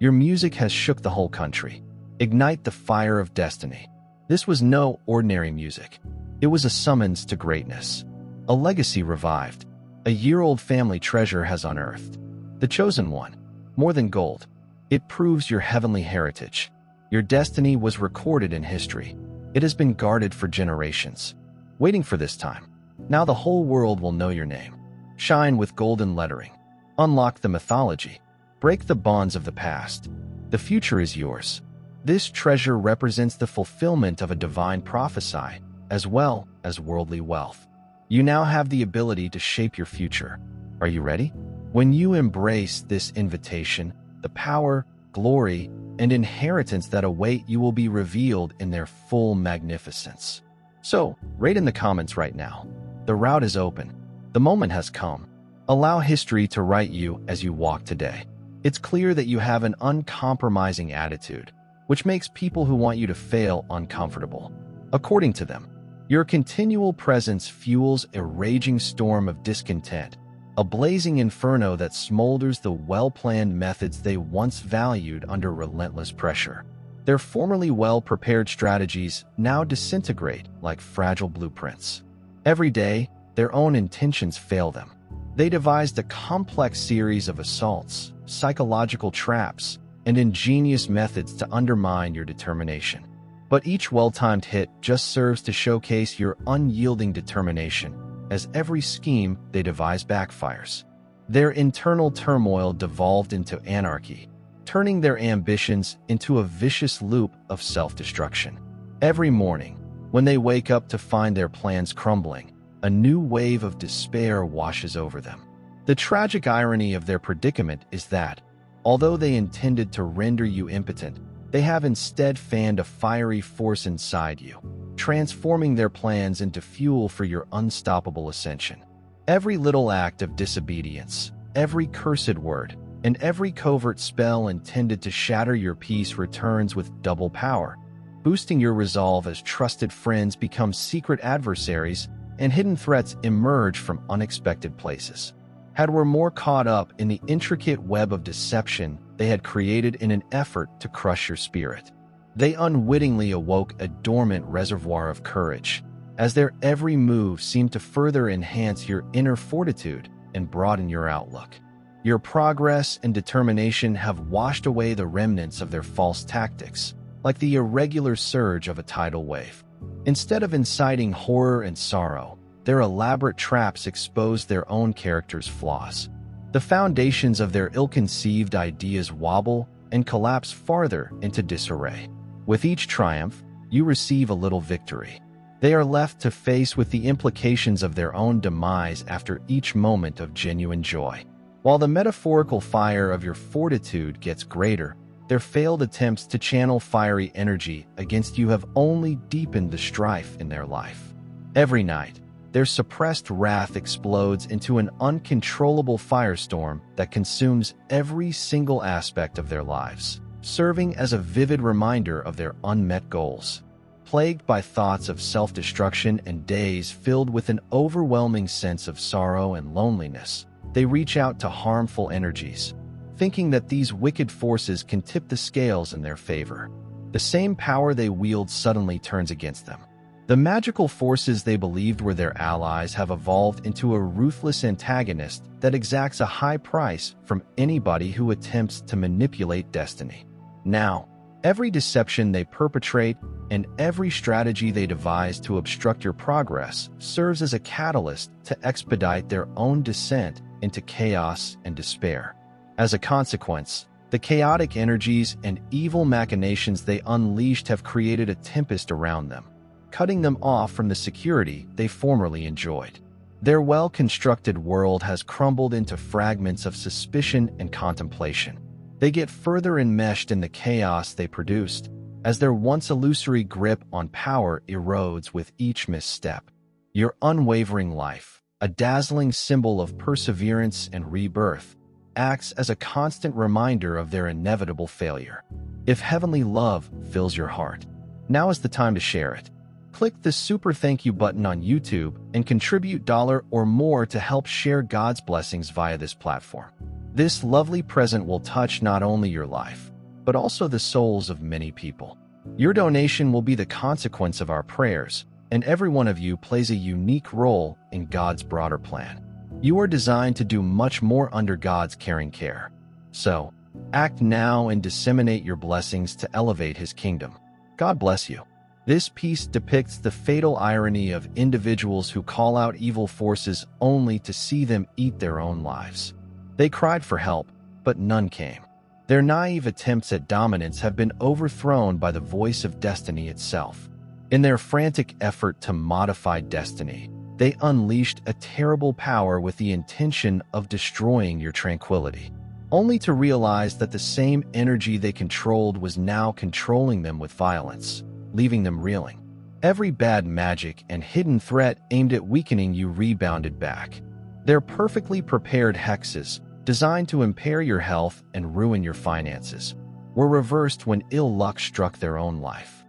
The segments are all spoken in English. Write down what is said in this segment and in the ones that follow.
Your music has shook the whole country. Ignite the fire of destiny. This was no ordinary music. It was a summons to greatness. A legacy revived. A year-old family treasure has unearthed. The chosen one. More than gold. It proves your heavenly heritage. Your destiny was recorded in history. It has been guarded for generations. Waiting for this time. Now the whole world will know your name. Shine with golden lettering. Unlock the mythology. Break the bonds of the past. The future is yours. This treasure represents the fulfillment of a divine prophecy, as well as worldly wealth. You now have the ability to shape your future. Are you ready? When you embrace this invitation, the power, glory, and inheritance that await you will be revealed in their full magnificence. So, rate in the comments right now. The route is open. The moment has come. Allow history to write you as you walk today. It's clear that you have an uncompromising attitude, which makes people who want you to fail uncomfortable. According to them, your continual presence fuels a raging storm of discontent, a blazing inferno that smolders the well-planned methods they once valued under relentless pressure. Their formerly well-prepared strategies now disintegrate like fragile blueprints. Every day, their own intentions fail them. They devised a complex series of assaults, psychological traps, and ingenious methods to undermine your determination. But each well-timed hit just serves to showcase your unyielding determination, as every scheme they devise backfires. Their internal turmoil devolved into anarchy, turning their ambitions into a vicious loop of self-destruction. Every morning, when they wake up to find their plans crumbling, a new wave of despair washes over them. The tragic irony of their predicament is that, although they intended to render you impotent, they have instead fanned a fiery force inside you, transforming their plans into fuel for your unstoppable ascension. Every little act of disobedience, every cursed word, and every covert spell intended to shatter your peace returns with double power, boosting your resolve as trusted friends become secret adversaries and hidden threats emerge from unexpected places. Had were more caught up in the intricate web of deception they had created in an effort to crush your spirit. They unwittingly awoke a dormant reservoir of courage, as their every move seemed to further enhance your inner fortitude and broaden your outlook. Your progress and determination have washed away the remnants of their false tactics, like the irregular surge of a tidal wave. Instead of inciting horror and sorrow, their elaborate traps expose their own character's flaws. The foundations of their ill-conceived ideas wobble and collapse farther into disarray. With each triumph, you receive a little victory. They are left to face with the implications of their own demise after each moment of genuine joy. While the metaphorical fire of your fortitude gets greater, their failed attempts to channel fiery energy against you have only deepened the strife in their life. Every night, their suppressed wrath explodes into an uncontrollable firestorm that consumes every single aspect of their lives, serving as a vivid reminder of their unmet goals. Plagued by thoughts of self-destruction and days filled with an overwhelming sense of sorrow and loneliness, they reach out to harmful energies, thinking that these wicked forces can tip the scales in their favor. The same power they wield suddenly turns against them. The magical forces they believed were their allies have evolved into a ruthless antagonist that exacts a high price from anybody who attempts to manipulate destiny. Now, every deception they perpetrate and every strategy they devise to obstruct your progress serves as a catalyst to expedite their own descent into chaos and despair. As a consequence, the chaotic energies and evil machinations they unleashed have created a tempest around them, cutting them off from the security they formerly enjoyed. Their well-constructed world has crumbled into fragments of suspicion and contemplation. They get further enmeshed in the chaos they produced, as their once illusory grip on power erodes with each misstep. Your unwavering life, a dazzling symbol of perseverance and rebirth, acts as a constant reminder of their inevitable failure. If heavenly love fills your heart, now is the time to share it. Click the super thank you button on YouTube and contribute $1 or more to help share God's blessings via this platform. This lovely present will touch not only your life, but also the souls of many people. Your donation will be the consequence of our prayers, and every one of you plays a unique role in God's broader plan. You are designed to do much more under God's caring care. So, act now and disseminate your blessings to elevate His kingdom. God bless you. This piece depicts the fatal irony of individuals who call out evil forces only to see them eat their own lives. They cried for help, but none came. Their naive attempts at dominance have been overthrown by the voice of destiny itself. In their frantic effort to modify destiny, they unleashed a terrible power with the intention of destroying your tranquility, only to realize that the same energy they controlled was now controlling them with violence, leaving them reeling. Every bad magic and hidden threat aimed at weakening you rebounded back. Their perfectly prepared hexes, designed to impair your health and ruin your finances, were reversed when ill luck struck their own life.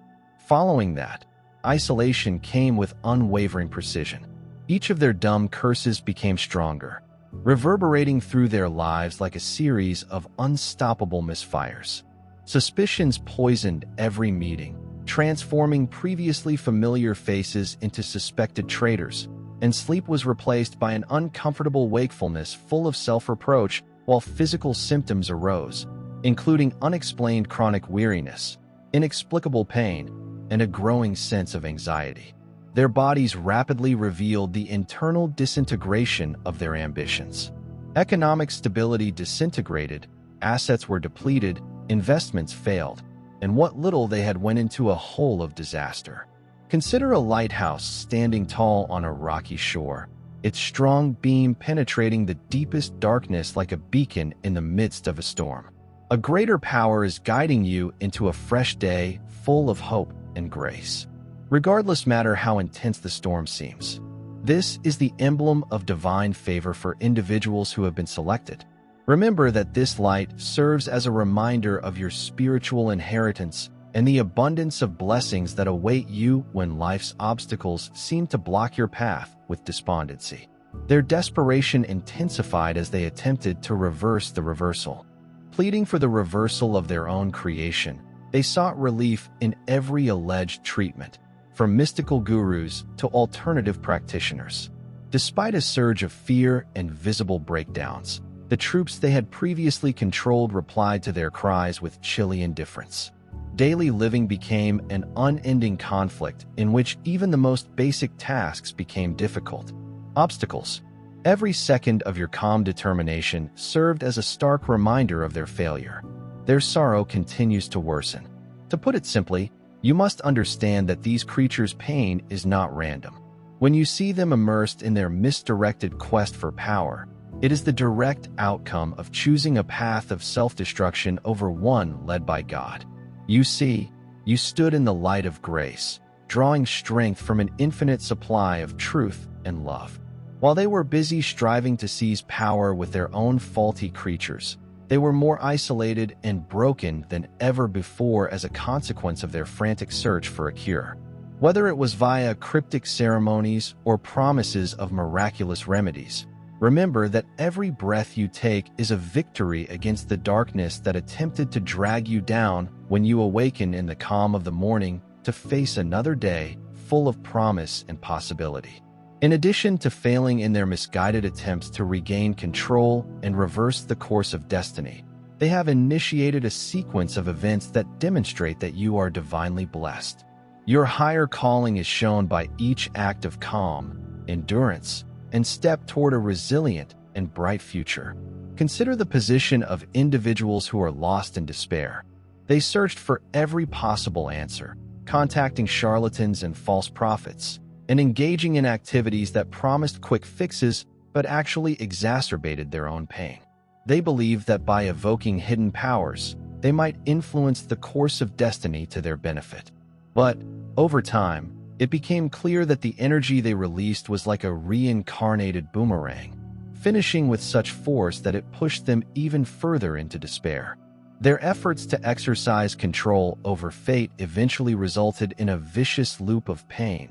Following that, isolation came with unwavering precision. Each of their dumb curses became stronger, reverberating through their lives like a series of unstoppable misfires. Suspicions poisoned every meeting, transforming previously familiar faces into suspected traitors, and sleep was replaced by an uncomfortable wakefulness full of self-reproach, while physical symptoms arose, including unexplained chronic weariness, inexplicable pain, and a growing sense of anxiety. Their bodies rapidly revealed the internal disintegration of their ambitions. Economic stability disintegrated, assets were depleted, investments failed, and what little they had went into a hole of disaster. Consider a lighthouse standing tall on a rocky shore, its strong beam penetrating the deepest darkness like a beacon in the midst of a storm. A greater power is guiding you into a fresh day full of hope and grace, regardless matter how intense the storm seems. This is the emblem of divine favor for individuals who have been selected. Remember that this light serves as a reminder of your spiritual inheritance and the abundance of blessings that await you when life's obstacles seem to block your path with despondency. Their desperation intensified as they attempted to reverse the reversal. Pleading for the reversal of their own creation, they sought relief in every alleged treatment, from mystical gurus to alternative practitioners. Despite a surge of fear and visible breakdowns, the troops they had previously controlled replied to their cries with chilly indifference. Daily living became an unending conflict in which even the most basic tasks became difficult. Obstacles. Every second of your calm determination served as a stark reminder of their failure. Their sorrow continues to worsen. To put it simply, you must understand that these creatures' pain is not random. When you see them immersed in their misdirected quest for power, it is the direct outcome of choosing a path of self-destruction over one led by God. You see, you stood in the light of grace, drawing strength from an infinite supply of truth and love. While they were busy striving to seize power with their own faulty creatures, they were more isolated and broken than ever before as a consequence of their frantic search for a cure. Whether it was via cryptic ceremonies or promises of miraculous remedies, remember that every breath you take is a victory against the darkness that attempted to drag you down when you awaken in the calm of the morning to face another day full of promise and possibility. In addition to failing in their misguided attempts to regain control and reverse the course of destiny, they have initiated a sequence of events that demonstrate that you are divinely blessed. Your higher calling is shown by each act of calm, endurance, and step toward a resilient and bright future. Consider the position of individuals who are lost in despair. They searched for every possible answer, contacting charlatans and false prophets, and engaging in activities that promised quick fixes but actually exacerbated their own pain. They believed that by evoking hidden powers, they might influence the course of destiny to their benefit. But, over time, it became clear that the energy they released was like a reincarnated boomerang, finishing with such force that it pushed them even further into despair. Their efforts to exercise control over fate eventually resulted in a vicious loop of pain,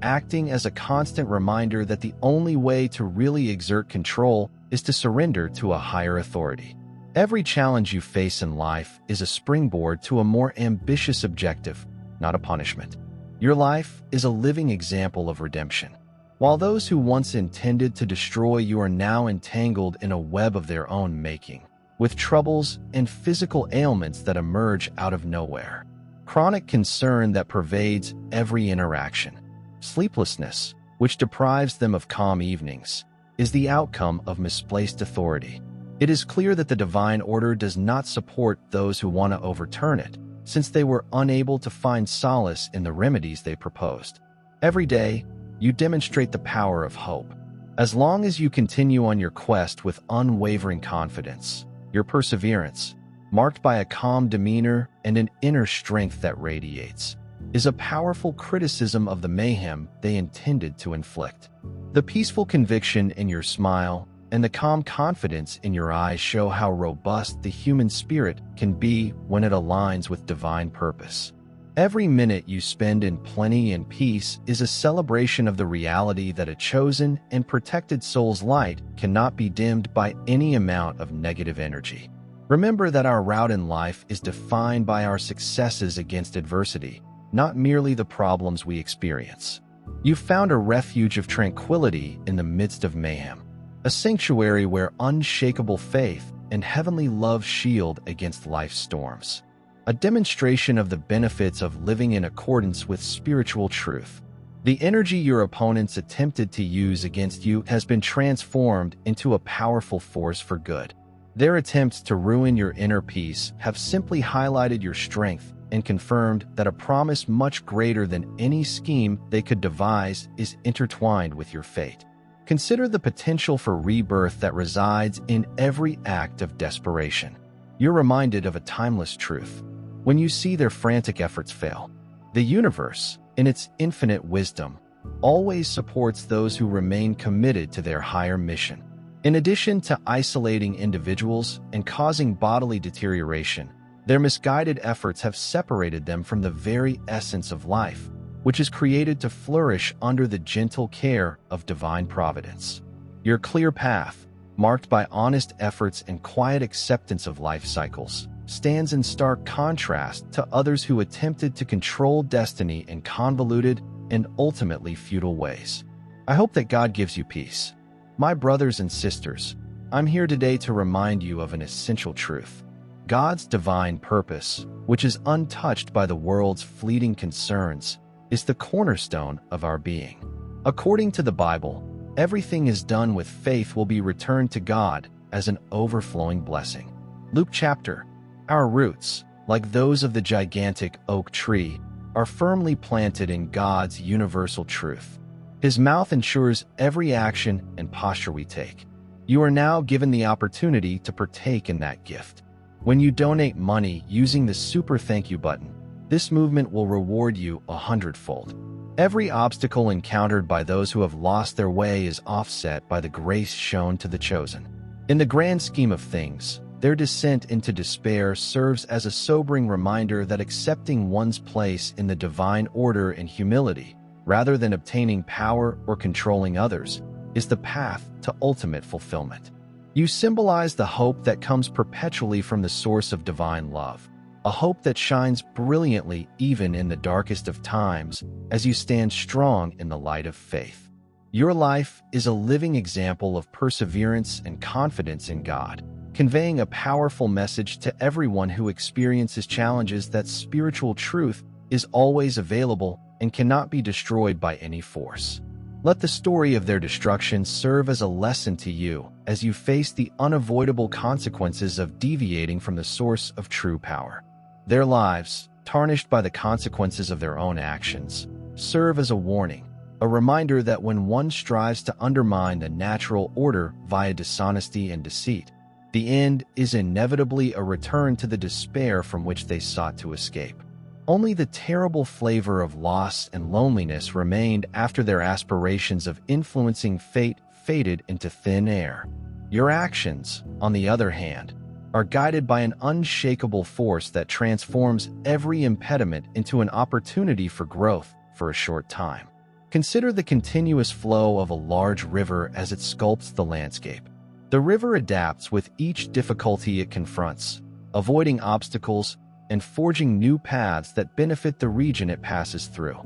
acting as a constant reminder that the only way to really exert control is to surrender to a higher authority. Every challenge you face in life is a springboard to a more ambitious objective, not a punishment. Your life is a living example of redemption. While those who once intended to destroy you are now entangled in a web of their own making, with troubles and physical ailments that emerge out of nowhere. Chronic concern that pervades every interaction. Sleeplessness, which deprives them of calm evenings, is the outcome of misplaced authority. It is clear that the divine order does not support those who want to overturn it, since they were unable to find solace in the remedies they proposed. Every day, you demonstrate the power of hope. As long as you continue on your quest with unwavering confidence, your perseverance, marked by a calm demeanor and an inner strength that radiates, is a powerful criticism of the mayhem they intended to inflict. The peaceful conviction in your smile and the calm confidence in your eyes show how robust the human spirit can be when it aligns with divine purpose. Every minute you spend in plenty and peace is a celebration of the reality that a chosen and protected soul's light cannot be dimmed by any amount of negative energy. Remember that our route in life is defined by our successes against adversity, not merely the problems we experience. You've found a refuge of tranquility in the midst of mayhem, a sanctuary where unshakable faith and heavenly love shield against life's storms. A demonstration of the benefits of living in accordance with spiritual truth. The energy your opponents attempted to use against you has been transformed into a powerful force for good. Their attempts to ruin your inner peace have simply highlighted your strength and confirmed that a promise much greater than any scheme they could devise is intertwined with your fate. Consider the potential for rebirth that resides in every act of desperation. You're reminded of a timeless truth. When you see their frantic efforts fail, the universe, in its infinite wisdom, always supports those who remain committed to their higher mission. In addition to isolating individuals and causing bodily deterioration, their misguided efforts have separated them from the very essence of life, which is created to flourish under the gentle care of divine providence. Your clear path, marked by honest efforts and quiet acceptance of life cycles, stands in stark contrast to others who attempted to control destiny in convoluted and ultimately futile ways. I hope that God gives you peace. My brothers and sisters, I'm here today to remind you of an essential truth. God's divine purpose, which is untouched by the world's fleeting concerns, is the cornerstone of our being. According to the Bible, everything is done with faith will be returned to God as an overflowing blessing. Luke chapter. Our roots, like those of the gigantic oak tree, are firmly planted in God's universal truth. His mouth ensures every action and posture we take. You are now given the opportunity to partake in that gift. When you donate money using the Super Thank You button, this movement will reward you 100-fold. Every obstacle encountered by those who have lost their way is offset by the grace shown to the chosen. In the grand scheme of things, their descent into despair serves as a sobering reminder that accepting one's place in the divine order in humility, rather than obtaining power or controlling others, is the path to ultimate fulfillment. You symbolize the hope that comes perpetually from the source of divine love, a hope that shines brilliantly even in the darkest of times as you stand strong in the light of faith. Your life is a living example of perseverance and confidence in God, conveying a powerful message to everyone who experiences challenges that spiritual truth is always available and cannot be destroyed by any force. Let the story of their destruction serve as a lesson to you as you face the unavoidable consequences of deviating from the source of true power. Their lives, tarnished by the consequences of their own actions, serve as a warning, a reminder that when one strives to undermine the natural order via dishonesty and deceit, the end is inevitably a return to the despair from which they sought to escape. Only the terrible flavor of loss and loneliness remained after their aspirations of influencing fate faded into thin air. Your actions, on the other hand, are guided by an unshakable force that transforms every impediment into an opportunity for growth for a short time. Consider the continuous flow of a large river as it sculpts the landscape. The river adapts with each difficulty it confronts, avoiding obstacles and forging new paths that benefit the region it passes through.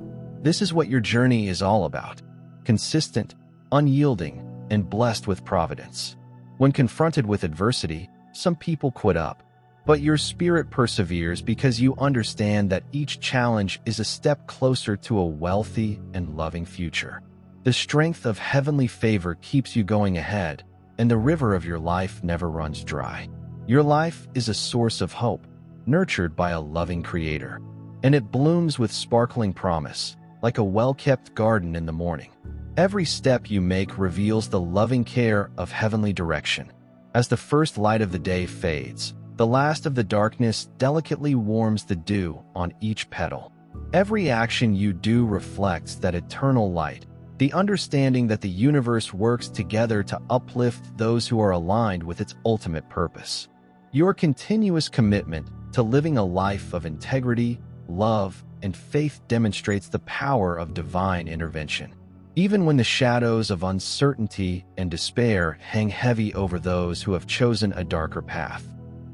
This is what your journey is all about: consistent, unyielding, and blessed with providence. When confronted with adversity, some people quit up, but your spirit perseveres because you understand that each challenge is a step closer to a wealthy and loving future. The strength of heavenly favor keeps you going ahead, and the river of your life never runs dry. Your life is a source of hope, nurtured by a loving Creator, and it blooms with sparkling promise, like a well-kept garden in the morning. Every step you make reveals the loving care of heavenly direction. As the first light of the day fades, the last of the darkness delicately warms the dew on each petal. Every action you do reflects that eternal light, the understanding that the universe works together to uplift those who are aligned with its ultimate purpose. Your continuous commitment to living a life of integrity, love, and faith demonstrates the power of divine intervention. Even when the shadows of uncertainty and despair hang heavy over those who have chosen a darker path.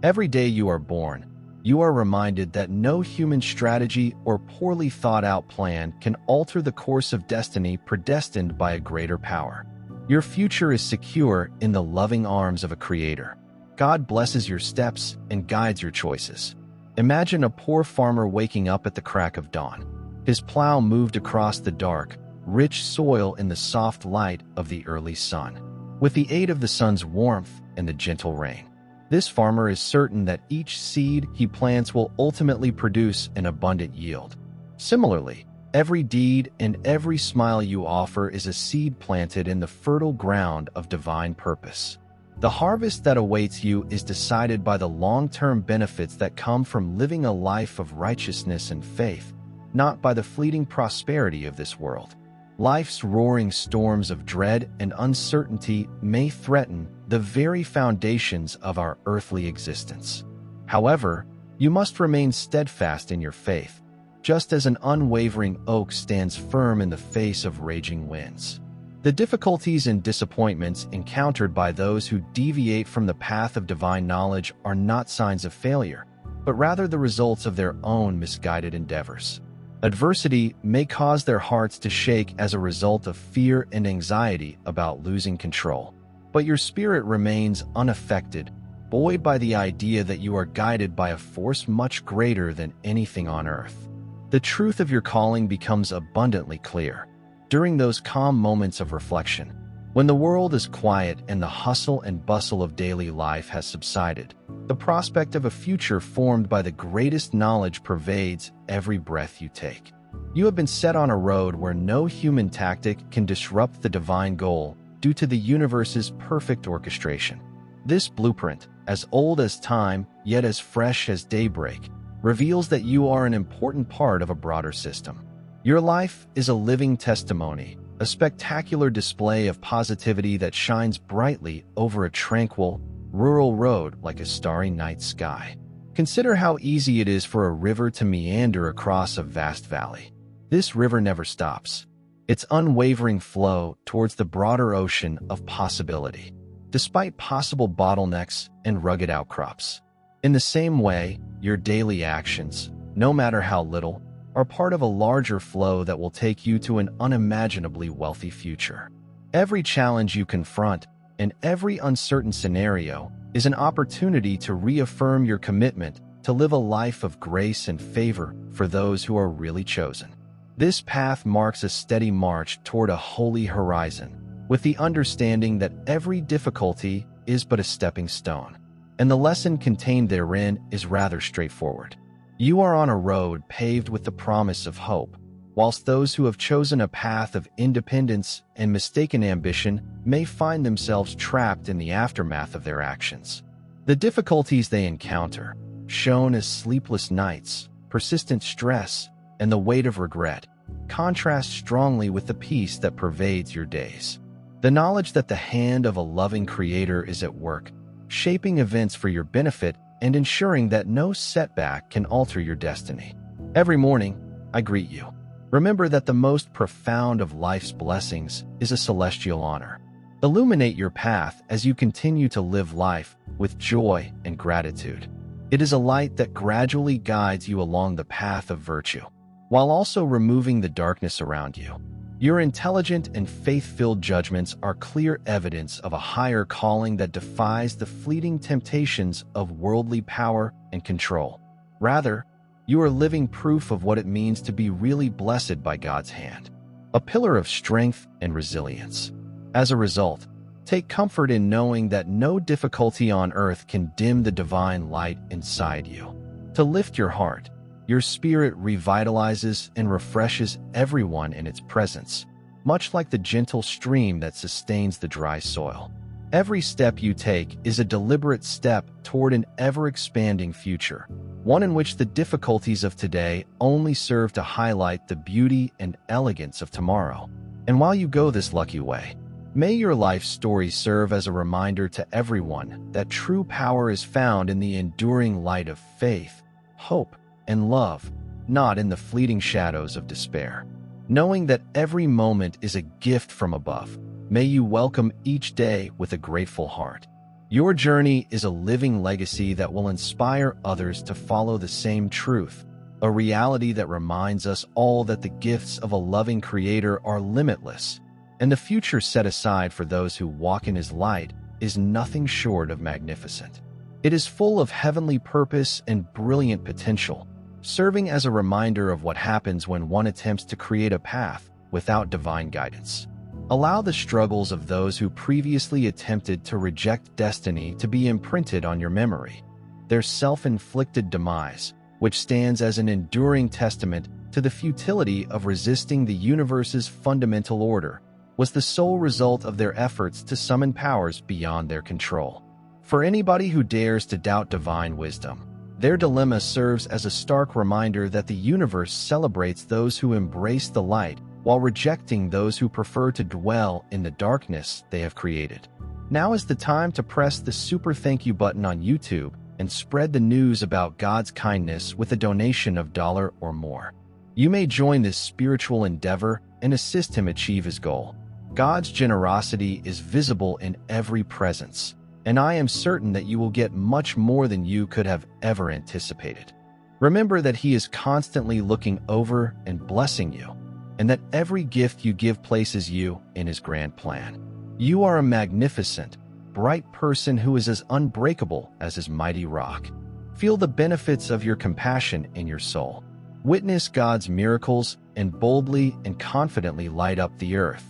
Every day you are born, you are reminded that no human strategy or poorly thought-out plan can alter the course of destiny predestined by a greater power. Your future is secure in the loving arms of a Creator. God blesses your steps and guides your choices. Imagine a poor farmer waking up at the crack of dawn. His plow moved across the dark, rich soil in the soft light of the early sun. With the aid of the sun's warmth and the gentle rain, this farmer is certain that each seed he plants will ultimately produce an abundant yield. Similarly, every deed and every smile you offer is a seed planted in the fertile ground of divine purpose. The harvest that awaits you is decided by the long-term benefits that come from living a life of righteousness and faith, not by the fleeting prosperity of this world. Life's roaring storms of dread and uncertainty may threaten the very foundations of our earthly existence. However, you must remain steadfast in your faith, just as an unwavering oak stands firm in the face of raging winds. The difficulties and disappointments encountered by those who deviate from the path of divine knowledge are not signs of failure, but rather the results of their own misguided endeavors. Adversity may cause their hearts to shake as a result of fear and anxiety about losing control, but your spirit remains unaffected, buoyed by the idea that you are guided by a force much greater than anything on earth. The truth of your calling becomes abundantly clear during those calm moments of reflection, when the world is quiet and the hustle and bustle of daily life has subsided. The prospect of a future formed by the greatest knowledge pervades every breath you take. You have been set on a road where no human tactic can disrupt the divine goal due to the universe's perfect orchestration. This blueprint, as old as time, yet as fresh as daybreak, reveals that you are an important part of a broader system. Your life is a living testimony, a spectacular display of positivity that shines brightly over a tranquil, rural road like a starry night sky. Consider how easy it is for a river to meander across a vast valley. This river never stops, its unwavering flow towards the broader ocean of possibility, despite possible bottlenecks and rugged outcrops. In the same way, your daily actions, no matter how little, are part of a larger flow that will take you to an unimaginably wealthy future. Every challenge you confront and every uncertain scenario is an opportunity to reaffirm your commitment to live a life of grace and favor for those who are really chosen. This path marks a steady march toward a holy horizon, with the understanding that every difficulty is but a stepping stone, and the lesson contained therein is rather straightforward. You are on a road paved with the promise of hope, whilst those who have chosen a path of independence and mistaken ambition may find themselves trapped in the aftermath of their actions. The difficulties they encounter, shown as sleepless nights, persistent stress, and the weight of regret, contrast strongly with the peace that pervades your days. The knowledge that the hand of a loving Creator is at work, shaping events for your benefit and ensuring that no setback can alter your destiny. Every morning, I greet you. Remember that the most profound of life's blessings is a celestial honor. Illuminate your path as you continue to live life with joy and gratitude. It is a light that gradually guides you along the path of virtue, while also removing the darkness around you. Your intelligent and faith-filled judgments are clear evidence of a higher calling that defies the fleeting temptations of worldly power and control. Rather, you are living proof of what it means to be really blessed by God's hand, a pillar of strength and resilience. As a result, take comfort in knowing that no difficulty on earth can dim the divine light inside you. To lift your heart, your spirit revitalizes and refreshes everyone in its presence, much like the gentle stream that sustains the dry soil. Every step you take is a deliberate step toward an ever-expanding future, one in which the difficulties of today only serve to highlight the beauty and elegance of tomorrow. And while you go this lucky way, may your life story serve as a reminder to everyone that true power is found in the enduring light of faith, hope, and love, not in the fleeting shadows of despair. Knowing that every moment is a gift from above, may you welcome each day with a grateful heart. Your journey is a living legacy that will inspire others to follow the same truth, a reality that reminds us all that the gifts of a loving Creator are limitless, and the future set aside for those who walk in His light is nothing short of magnificent. It is full of heavenly purpose and brilliant potential, serving as a reminder of what happens when one attempts to create a path without divine guidance. Allow the struggles of those who previously attempted to reject destiny to be imprinted on your memory. Their self-inflicted demise, which stands as an enduring testament to the futility of resisting the universe's fundamental order, was the sole result of their efforts to summon powers beyond their control. For anybody who dares to doubt divine wisdom, their dilemma serves as a stark reminder that the universe celebrates those who embrace the light while rejecting those who prefer to dwell in the darkness they have created. Now is the time to press the super thank you button on YouTube and spread the news about God's kindness with a donation of $1 or more. You may join this spiritual endeavor and assist him achieve his goal. God's generosity is visible in every presence, and I am certain that you will get much more than you could have ever anticipated. Remember that He is constantly looking over and blessing you, and that every gift you give places you in His grand plan. You are a magnificent, bright person who is as unbreakable as His mighty rock. Feel the benefits of your compassion in your soul. Witness God's miracles and boldly and confidently light up the earth.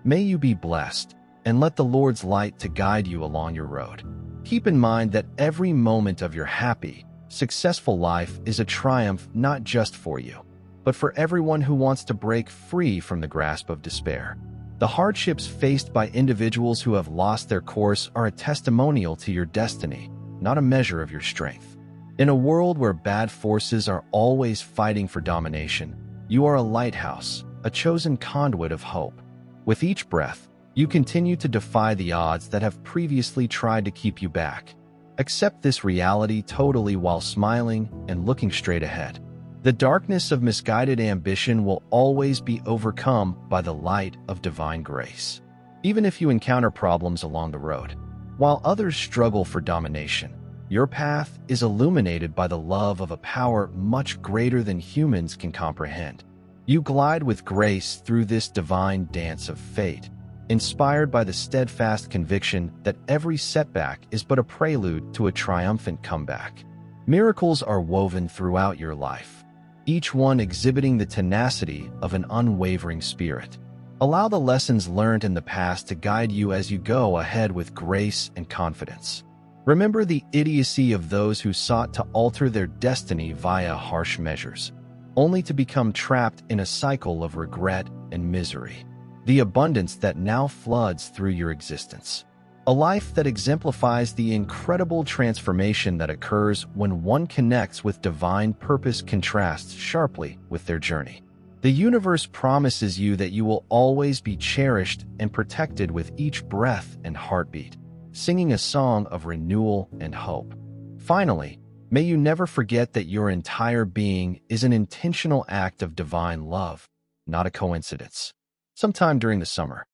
May you be blessed, and let the Lord's light to guide you along your road. Keep in mind that every moment of your happy, successful life is a triumph not just for you, but for everyone who wants to break free from the grasp of despair. The hardships faced by individuals who have lost their course are a testimonial to your destiny, not a measure of your strength. In a world where bad forces are always fighting for domination, you are a lighthouse, a chosen conduit of hope. With each breath, you continue to defy the odds that have previously tried to keep you back. Accept this reality totally while smiling and looking straight ahead. The darkness of misguided ambition will always be overcome by the light of divine grace, even if you encounter problems along the road. While others struggle for domination, your path is illuminated by the love of a power much greater than humans can comprehend. You glide with grace through this divine dance of fate, inspired by the steadfast conviction that every setback is but a prelude to a triumphant comeback. Miracles are woven throughout your life, each one exhibiting the tenacity of an unwavering spirit. Allow the lessons learned in the past to guide you as you go ahead with grace and confidence. Remember the idiocy of those who sought to alter their destiny via harsh measures, only to become trapped in a cycle of regret and misery. The abundance that now floods through your existence. A life that exemplifies the incredible transformation that occurs when one connects with divine purpose contrasts sharply with their journey. The universe promises you that you will always be cherished and protected with each breath and heartbeat, singing a song of renewal and hope. Finally, may you never forget that your entire being is an intentional act of divine love, not a coincidence. Sometime during the summer,